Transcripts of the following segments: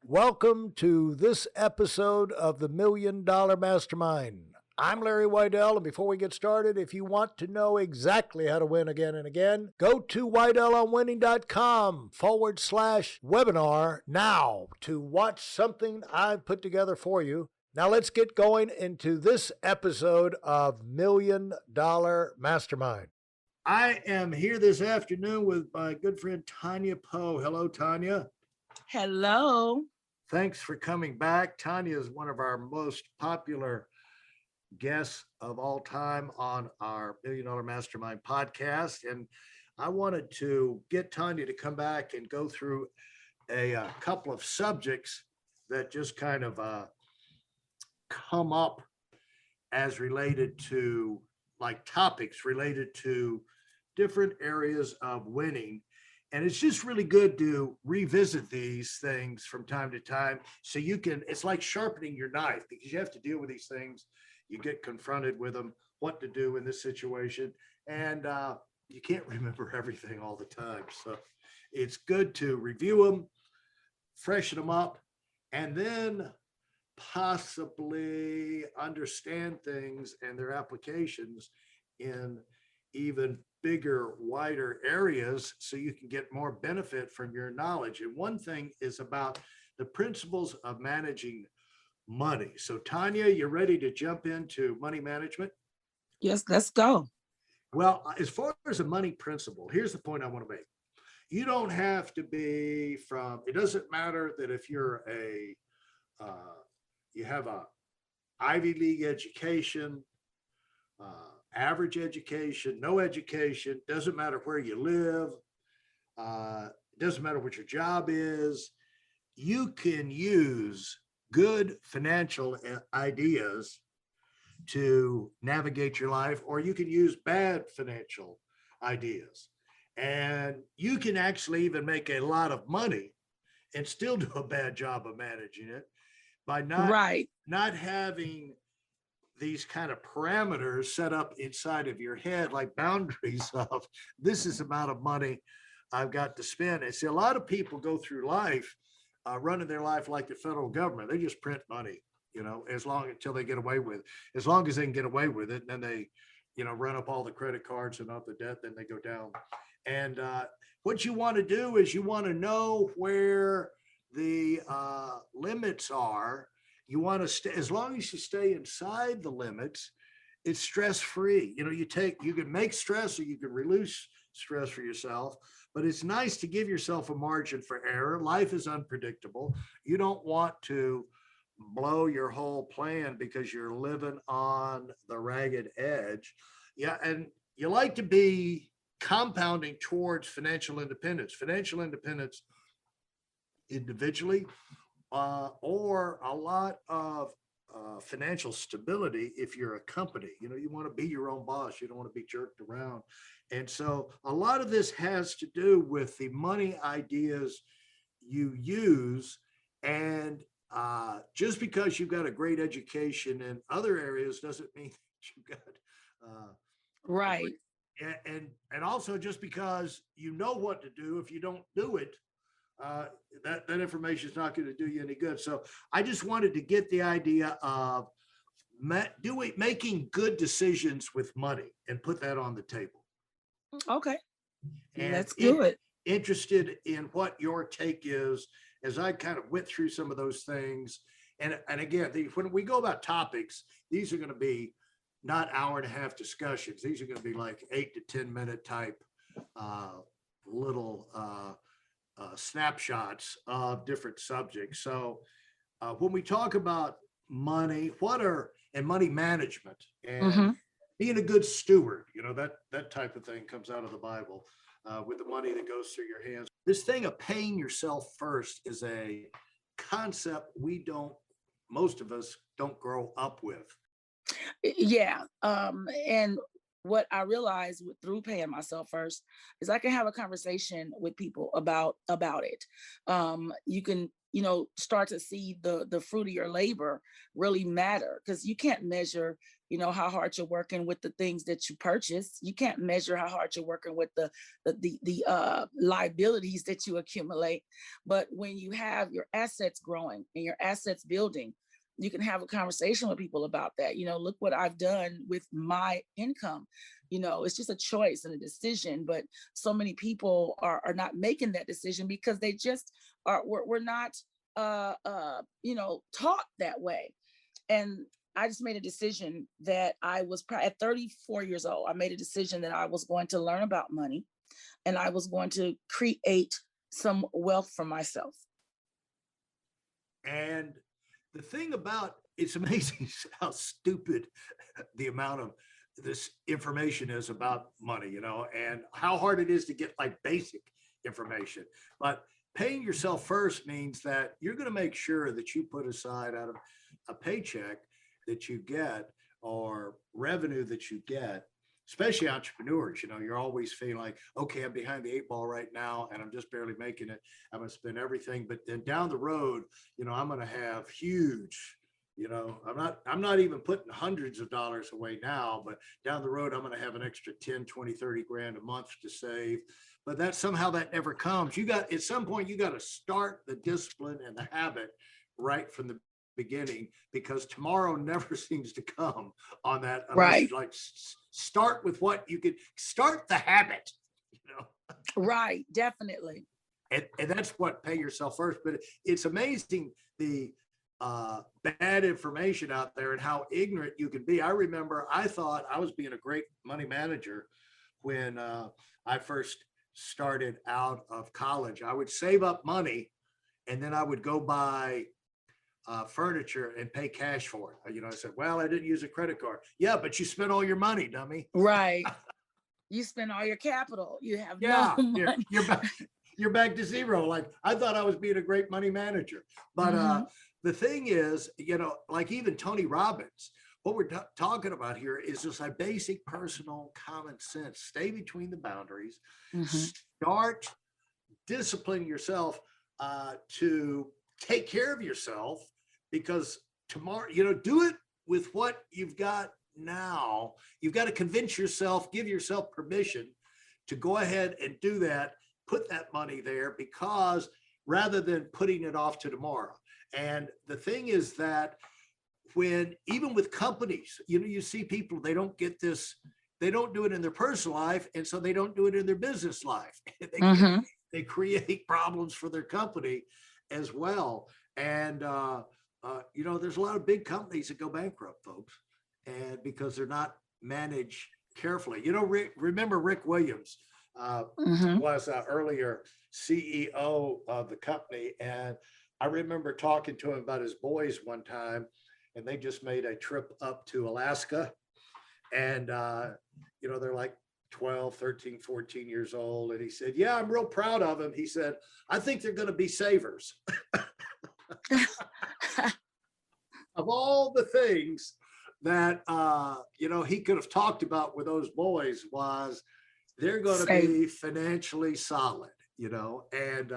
Welcome to this episode of the Million Dollar Mastermind. I'm Larry Weidel, and before we get started, if you want to know exactly how to win again and again, go to weidelonwinning.com/webinar now to watch something I've put together for you. Now let's get going into this episode of Million Dollar Mastermind. I am here this afternoon with my good friend Tonia Poe. Hello, Tonia. Hello. Thanks for coming back. Tonia is one of our most popular guests of all time on our Million Dollar Mastermind podcast. And I wanted to get Tonia to come back and go through a couple of subjects that just kind of come up as related to, like, topics related to different areas of winning. And it's just really good to revisit these things from time to time. So you can, it's like sharpening your knife, because you have to deal with these things. You get confronted with them, what to do in this situation. And you can't remember everything all the time. So it's good to review them, freshen them up, and then possibly understand things and their applications in even bigger, wider areas, so you can get more benefit from your knowledge. And one thing is about the principles of managing money. So Tonia, you're ready to jump into money management? Yes, let's go. Well, as far as a money principle, here's the point I want to make. You don't have to be from, it doesn't matter that if you're you have a Ivy League education, average education, no education, doesn't matter where you live, doesn't matter what your job is. You can use good financial ideas to navigate your life, or you can use bad financial ideas. And you can actually even make a lot of money and still do a bad job of managing it by not having these kind of parameters set up inside of your head, like boundaries of, this is the amount of money I've got to spend. And see, a lot of people go through life running their life like the federal government. They just print money, until they get away with it. As long as they can get away with it, and then they, run up all the credit cards and all the debt, then they go down. And what you want to do is you want to know where the limits are. You want to stay, as long as you stay inside the limits, it's stress-free. You can make stress, or you can release stress for yourself, but it's nice to give yourself a margin for error. Life is unpredictable. You don't want to blow your whole plan because you're living on the ragged edge. Yeah. And you like to be compounding towards financial independence individually, or a lot of financial stability if you're a company. You want to be your own boss. You don't want to be jerked around. And so a lot of this has to do with the money ideas you use. And just because you've got a great education in other areas doesn't mean that you've got right. And also, just because you know what to do, if you don't do it, that information is not going to do you any good. So I just wanted to get the idea of making good decisions with money and put that on the table. Okay. And let's do it. Interested in what your take is as I kind of went through some of those things. And again, when we go about topics, these are going to be not hour and a half discussions. These are going to be like 8 to 10 minute type little snapshots of different subjects. So when we talk about money, and money management and being a good steward, that type of thing comes out of the Bible with the money that goes through your hands. This thing of paying yourself first is a concept most of us don't grow up with. Yeah. And what I realized through paying myself first is I can have a conversation with people about it. You can, start to see the fruit of your labor really matter, because you can't measure, how hard you're working with the things that you purchase. You can't measure how hard you're working with the liabilities that you accumulate. But when you have your assets growing and your assets building, you can have a conversation with people about that. Look what I've done with my income. It's just a choice and a decision, but so many people are not making that decision because they just we're not taught that way. And I just made a decision that at 34 years old, I made a decision that I was going to learn about money and I was going to create some wealth for myself. And the thing about it's amazing how stupid the amount of this information is about money, and how hard it is to get like basic information. But paying yourself first means that you're going to make sure that you put aside out of a paycheck that you get or revenue that you get, especially entrepreneurs. You're always feeling like, okay, I'm behind the eight ball right now and I'm just barely making it. I'm going to spend everything. But then down the road, I'm going to have huge, I'm not even putting hundreds of dollars away now, but down the road, I'm going to have an extra 10, 20, 30 grand a month to save. But somehow that never comes. At some point, you got to start the discipline and the habit right from the beginning, because tomorrow never seems to come on that unless Right. you start with what you could start the habit, Right. Definitely. and that's what pay yourself first. But it's amazing the bad information out there and how ignorant you can be. I remember I thought I was being a great money manager when I first started out of college. I would save up money and then I would go buy furniture and pay cash for it. I said, well, I didn't use a credit card. Yeah, but you spent all your money, dummy. Right. You spend all your capital. You have no money. You're back to zero. Like I thought I was being a great money manager. But the thing is, like even Tony Robbins, what we're talking about here is just like basic personal common sense. Stay between the boundaries. Start disciplining yourself to take care of yourself, because tomorrow, do it with what you've got now. You've got to convince yourself, give yourself permission to go ahead and do that, put that money there, because rather than putting it off to tomorrow. And the thing is that even with companies, you see people, they don't get this, they don't do it in their personal life. And so they don't do it in their business life. They create problems for their company as well. And, there's a lot of big companies that go bankrupt, folks, and because they're not managed carefully. Remember Rick Williams was earlier CEO of the company. And I remember talking to him about his boys one time, and they just made a trip up to Alaska. And, they're like 12, 13, 14 years old. And he said, yeah, I'm real proud of him. He said, I think they're going to be savers. Of all the things that, he could have talked about with those boys was they're going to be financially solid, and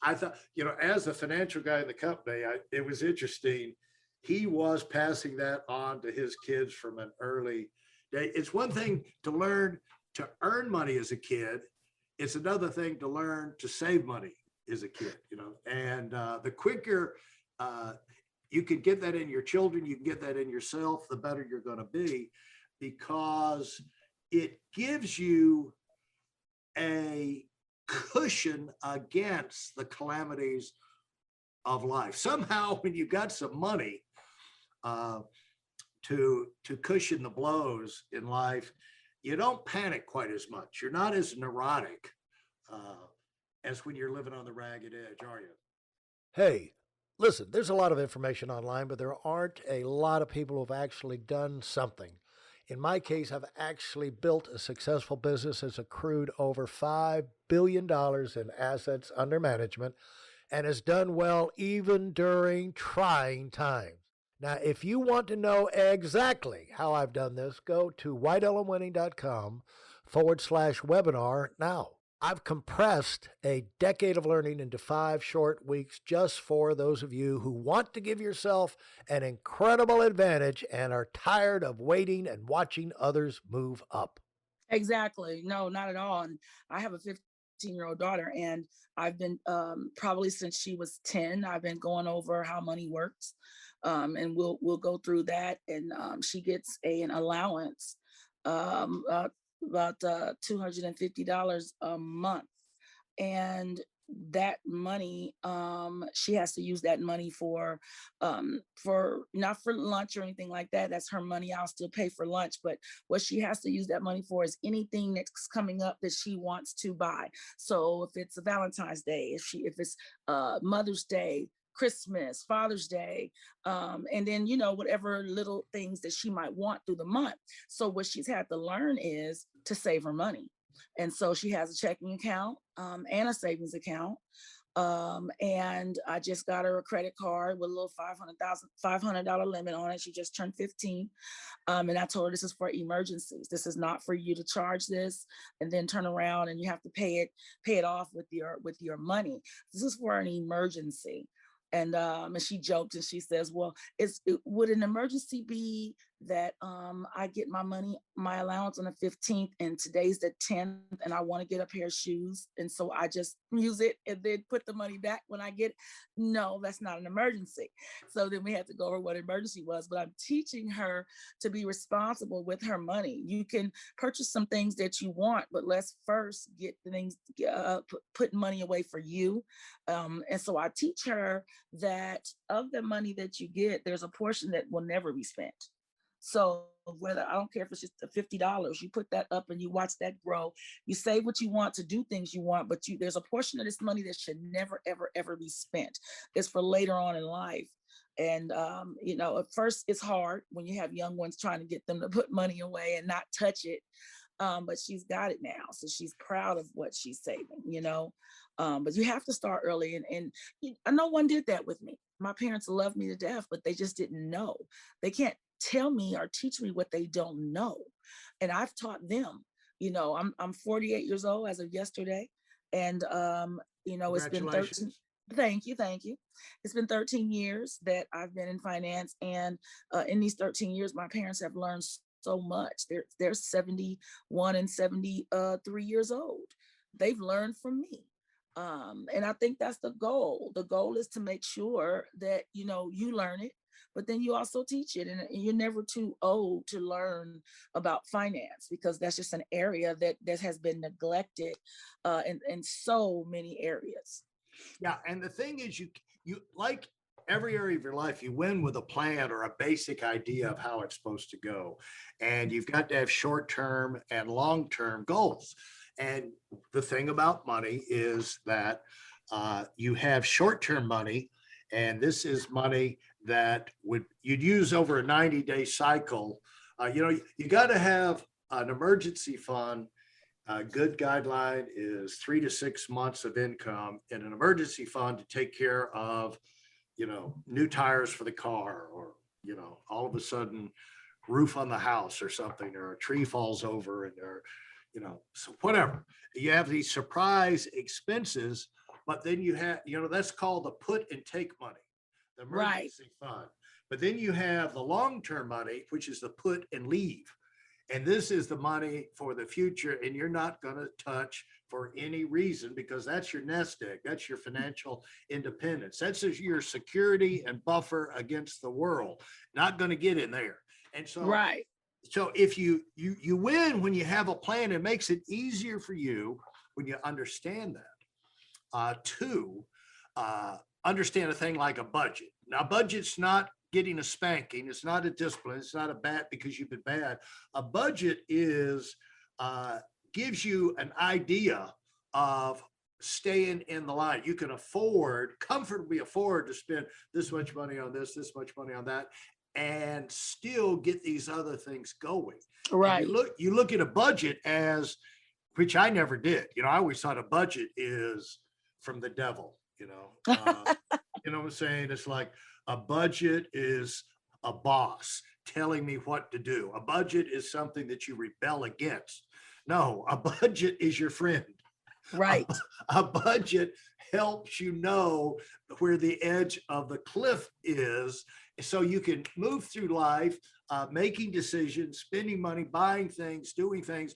I thought, as a financial guy in the company, it was interesting. He was passing that on to his kids from an early day. It's one thing to learn to earn money as a kid. It's another thing to learn to save money as a kid, and the quicker you can get that in your children, you can get that in yourself, the better you're going to be, because it gives you a cushion against the calamities of life. Somehow, when you got some money to cushion the blows in life, you don't panic quite as much. You're not as neurotic as when you're living on the ragged edge, are you? Hey, listen, there's a lot of information online, but there aren't a lot of people who've actually done something. In my case, I've actually built a successful business that's accrued over $5 billion in assets under management and has done well even during trying times. Now, if you want to know exactly how I've done this, go to whiteelmwinning.com/webinar now. I've compressed a decade of learning into 5 short weeks just for those of you who want to give yourself an incredible advantage and are tired of waiting and watching others move up. Exactly. No, not at all. And I have a 15-year-old daughter, and I've been probably since she was 10, I've been going over how money works. And we'll go through that. And she gets an allowance, um, uh, about $250 a month, and that money, she has to use that money for not for lunch or anything like that. That's her money. I'll still pay for lunch, but what she has to use that money for is anything that's coming up that she wants to buy. So if it's a Valentine's Day, if it's Mother's Day, Christmas, Father's Day, and then whatever little things that she might want through the month. So what she's had to learn is to save her money, and so she has a checking account, and a savings account. And I just got her a credit card with a little $500 limit on it. She just turned 15. And I told her, this is for emergencies. This is not for you to charge this and then turn around and you have to pay it off with your money. This is for an emergency. And she joked and she says, well, would an emergency be that I get my allowance on the 15th, and today's the 10th, and I want to get a pair of shoes, and so I just use it and then put the money back when I get it? No, that's not an emergency. So then we had to go over what emergency was, but I'm teaching her to be responsible with her money. You can purchase some things that you want, but let's first get the things, put money away for you. And so I teach her that of the money that you get, there's a portion that will never be spent. So whether, I don't care if it's just $50, you put that up and you watch that grow. You save what you want to do things you want, but there's a portion of this money that should never, ever, ever be spent. It's for later on in life. And at first it's hard when you have young ones trying to get them to put money away and not touch it. But she's got it now, so she's proud of what she's saving. But you have to start early, and no one did that with me. My parents loved me to death, but they just didn't know. They can't tell me or teach me what they don't know, and I've taught them. I'm 48 years old as of yesterday, and it's been 13. Congratulations. Thank you. It's been 13 years that I've been in finance, and in these 13 years, my parents have learned so much. They're 71 and 73 years old. They've learned from me. And I think that's the goal. The goal is to make sure that you learn it, but then you also teach it, and you're never too old to learn about finance, because that's just an area that has been neglected in so many areas. Yeah, and the thing is, you like every area of your life, you win with a plan or a basic idea of how it's supposed to go, and you've got to have short-term and long-term goals. And the thing about money is that you have short-term money, and this is money that you'd use over a 90-day cycle. You got to have an emergency fund. A good guideline is 3 to 6 months of income in an emergency fund to take care of, new tires for the car, or, all of a sudden roof on the house or something, or a tree falls over, so whatever. You have these surprise expenses, but then you have, that's called the put and take money, the Right. emergency fund. But then you have the long-term money, which is the put and leave. And this is the money for the future, and you're not going to touch for any reason, because that's your nest egg. That's your financial independence. That's your security and buffer against the world. Not going to get in there. And Right. so if you win when you have a plan, it makes it easier for you when you understand that. To understand a thing like a budget. Now, budget's not getting a spanking. It's not a discipline. It's not a bat because you've been bad. A budget gives you an idea of staying in the line. You can comfortably afford to spend this much money on this much money on that, and still get these other things going. Right. And you look at a budget as, which I never did. I always thought a budget is from the devil. You know what I'm saying? It's like a budget is a boss telling me what to do. A budget is something that you rebel against. No, a budget is your friend. A, Right. a budget helps you know where the edge of the cliff is so you can move through life, making decisions, spending money, buying things, doing things,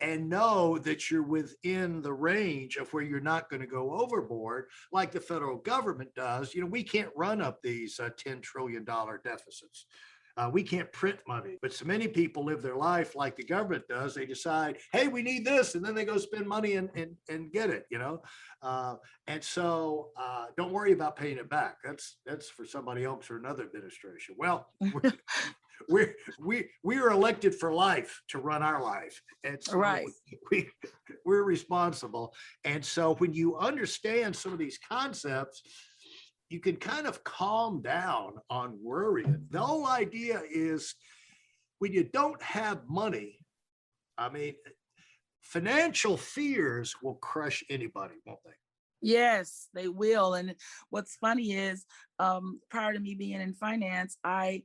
and know that you're within the range of where you're not going to go overboard like the federal government does. We can't run up these $10 trillion deficits. We can't print money, but so many people live their life like the government does. They decide, hey, we need this, and then they go spend money and get it. Uh, and so don't worry about paying it back. That's for somebody else or another administration. Well, we are elected for life to run our life, and so Right. we we're responsible. And so when you understand some of these concepts, you can kind of calm down on worrying. The whole idea is when you don't have money, I mean, financial fears will crush anybody, won't they? Yes, they will. And what's funny is, prior to me being in finance, I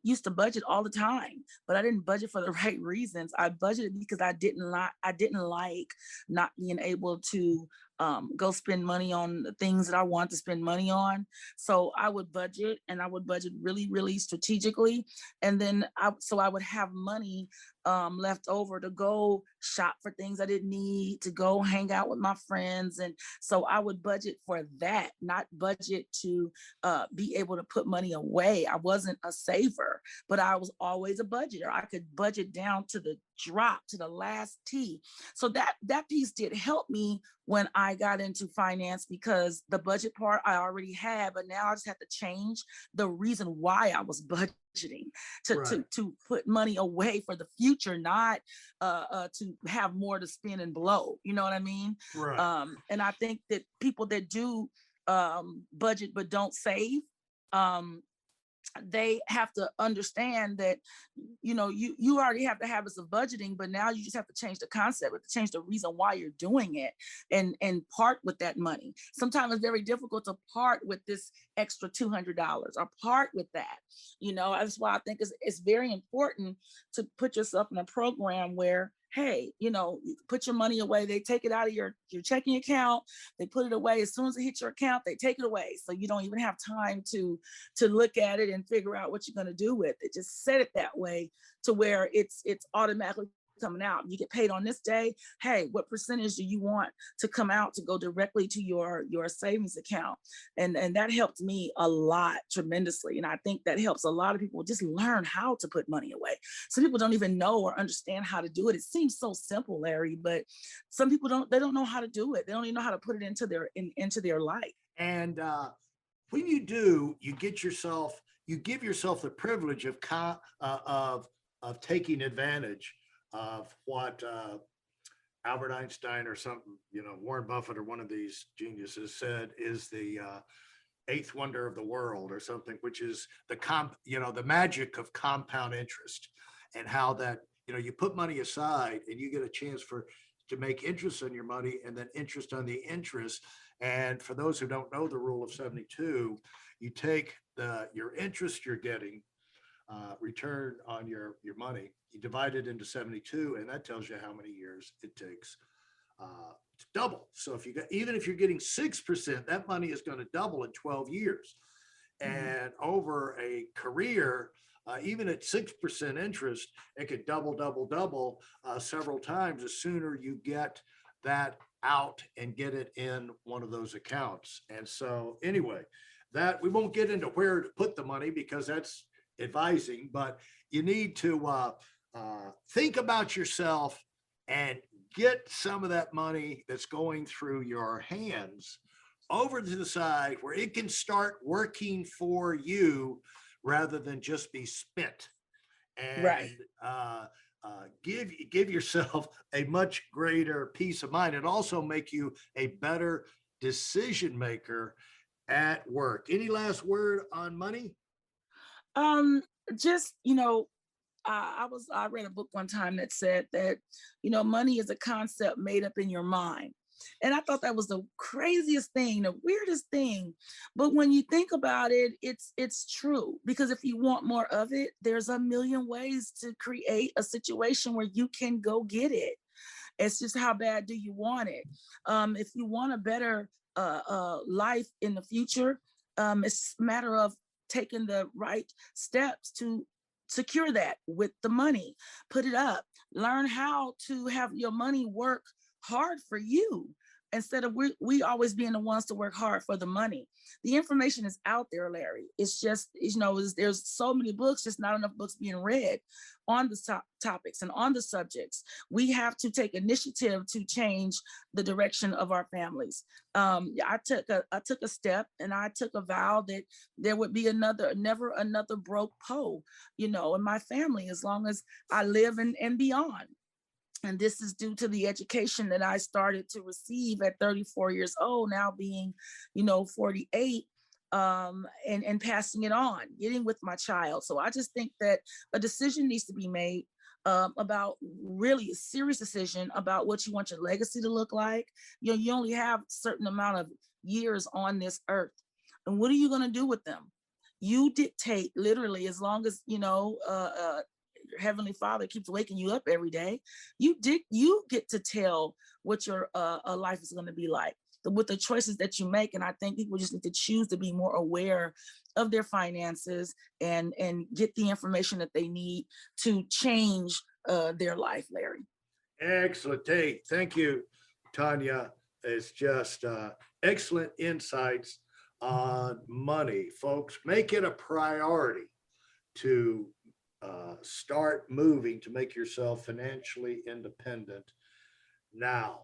used to budget all the time, but I didn't budget for the right reasons. I budgeted because I didn't like not being able to go spend money on the things that I want to spend money on. So I would budget, and I would budget really, really strategically, and then I would have money left over to go shop for things I didn't need, to go hang out with my friends. And so I would budget for that, not budget to be able to put money away. I wasn't a saver, but I was always a budgeter. I could budget down to the drop, to the last T. So that piece did help me when I got into finance, because the budget part I already had, but now I just have to change the reason why I was budgeting to Right, put money away for the future, not to have more to spend and blow. You know what I mean? right. And I think that people that do budget but don't save, um, they have to understand that, you already have the habits of budgeting, but now you just have to change the concept, to change the reason why you're doing it, and part with that money. Sometimes it's very difficult to part with this extra $200, or part with that. That's why I think it's very important to put yourself in a program where, hey, you put your money away. They take it out of your checking account. They put it away. As soon as it hits your account, they take it away. So you don't even have time to look at it and figure out what you're going to do with it. Just set it that way to where it's automatically coming out. You get paid on this day. Hey, what percentage do you want to come out to go directly to your savings account? And that helped me a lot, tremendously. And I think that helps a lot of people just learn how to put money away. Some people don't even know or understand how to do it. It seems so simple, Larry, but some people don't know how to do it. They don't even know how to put it into their life. And when you do, you give yourself the privilege of taking advantage of what Albert Einstein or something, Warren Buffett or one of these geniuses said is the eighth wonder of the world or something, which is the magic of compound interest, and how that, you put money aside and you get a chance to make interest on your money, and then interest on the interest. And for those who don't know the rule of 72, you take your interest you're getting, return on your money, you divide it into 72, and that tells you how many years it takes to double. So even if you're getting 6%, that money is going to double in 12 years. Mhm. And over a career, even at 6% interest, it could double, double, double several times the sooner you get that out and get it in one of those accounts. And so, anyway, that we won't get into where to put the money because that's advising, but you need to think about yourself and get some of that money that's going through your hands over to the side where it can start working for you rather than just be spent. Right. And give yourself a much greater peace of mind, and also make you a better decision maker at work. Any last word on money? Um, just, I read a book one time that said that, money is a concept made up in your mind. And I thought that was the craziest thing, the weirdest thing. But when you think about it, it's true. Because if you want more of it, there's a million ways to create a situation where you can go get it. It's just how bad do you want it? If you want a better life in the future, it's a matter of taking the right steps to secure that with the money. Put it up. Learn how to have your money work hard for you instead of we always being the ones to work hard for the money. The information is out there, Larry. It's just, there's so many books, just not enough books being read on the topics and on the subjects. We have to take initiative to change the direction of our families. I took a step, and I took a vow that there would be never another broke Poe, in my family, as long as I live and beyond. And this is due to the education that I started to receive at 34 years old, now being, 48, and passing it on, getting with my child. So I just think that a decision needs to be made about, really a serious decision about what you want your legacy to look like. You only have a certain amount of years on this earth. And what are you going to do with them? You dictate, literally, as long as, your Heavenly Father keeps waking you up every day. You get to tell what your life is going to be like with the choices that you make. And I think people just need to choose to be more aware of their finances and get the information that they need to change their life, Larry. Excellent. Hey, thank you, Tonia. It's just excellent insights on money, folks. Make it a priority to start moving to make yourself financially independent now.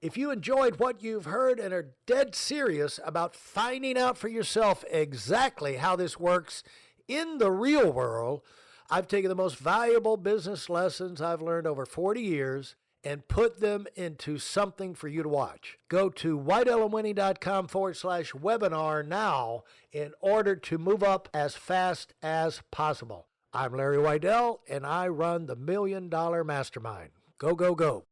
If you enjoyed what you've heard and are dead serious about finding out for yourself exactly how this works in the real world, I've taken the most valuable business lessons I've learned over 40 years and put them into something for you to watch. Go to whiteelementary.com/webinar now in order to move up as fast as possible. I'm Larry Weidel, and I run the $1 Million Mastermind. Go, go, go.